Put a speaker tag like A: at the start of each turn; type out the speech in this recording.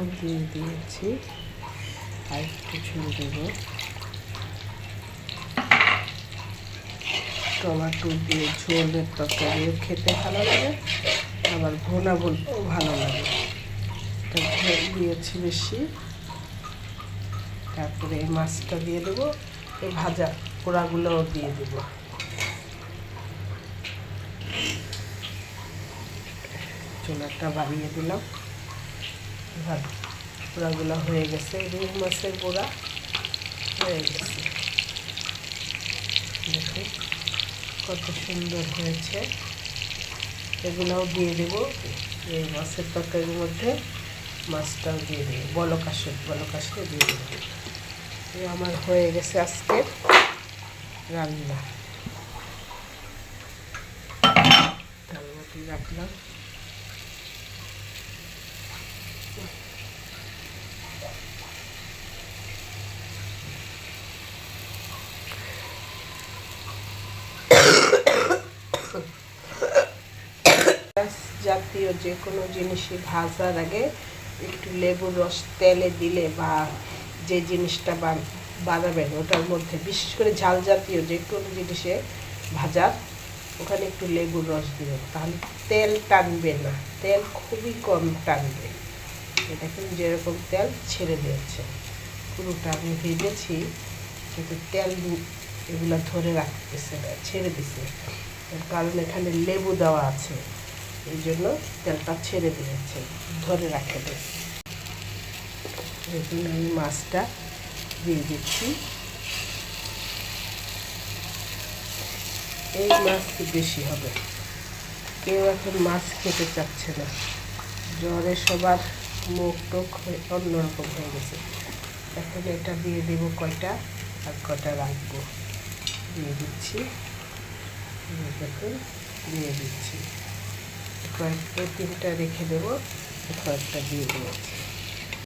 A: ঝোল দিয়ে দিয়েছি, আর একটু ঝোল দেব। টমেটো দিয়ে ঝোলের তরকারিও খেতে ভালো লাগে, আবার ভোনা বলতেও ভালো লাগে। ঝোল দিয়েছি বেশি। তারপরে এই মাছটা দিয়ে দেবো, এই ভাজা পোড়াগুলোও দিয়ে দেবো। চুলাটা বাড়িয়ে দিলাম। পোড়াগুলো হয়ে গেছে, রুই মাছের পোড়া হয়ে গেছে। দেখুন কত সুন্দর হয়েছে। এগুলোও দিয়ে দেবো এই মাছের তরকারির মধ্যে, মাছটাও দিয়ে দেবো, বলক আসলে দিয়ে দেবো। আমার হয়ে গেছে আজকের রান্না। তার মধ্যে রাখলাম। জাতীয় যে কোনো জিনিসই ভাজার আগে একটু লেবুর রস তেলে দিলে, বা যে জিনিসটা বানাবেন ওটার মধ্যে, বিশেষ করে ঝাল জাতীয় যে কোনো জিনিসে ভাজা, ওখানে একটু লেবুর রস দিবেন, তাহলে তেল টানবে না, তেল খুবই কম টানবে। এটা কিন্তু যেরকম তেল ছেড়ে দিয়েছে, পুরোটা আমি ভেজেছি কিন্তু তেল এগুলো ধরে রাখতেছে না, ছেড়ে দিছে। কারণ এখানে লেবু দেওয়া আছে, এই জন্য তেলটা ছেড়ে দিয়েছে, ধরে রাখে দেয়। দেখুন আমি মাছটা দিয়ে দিচ্ছি। এই মাছ বেশি হবে, কেউ এখন মাছ খেতে চাচ্ছে না, জ্বরে সবার মুখ টুক অন্যরকম হয়ে গেছে। এখন এটা দিয়ে দেব কয়টা, আর কয়টা রাখবো, দিয়ে দিচ্ছি। দেখুন দিয়ে দিচ্ছি, কয়েকটা 3টা রেখে দেবো, কয়েকটা দিয়ে দেবো।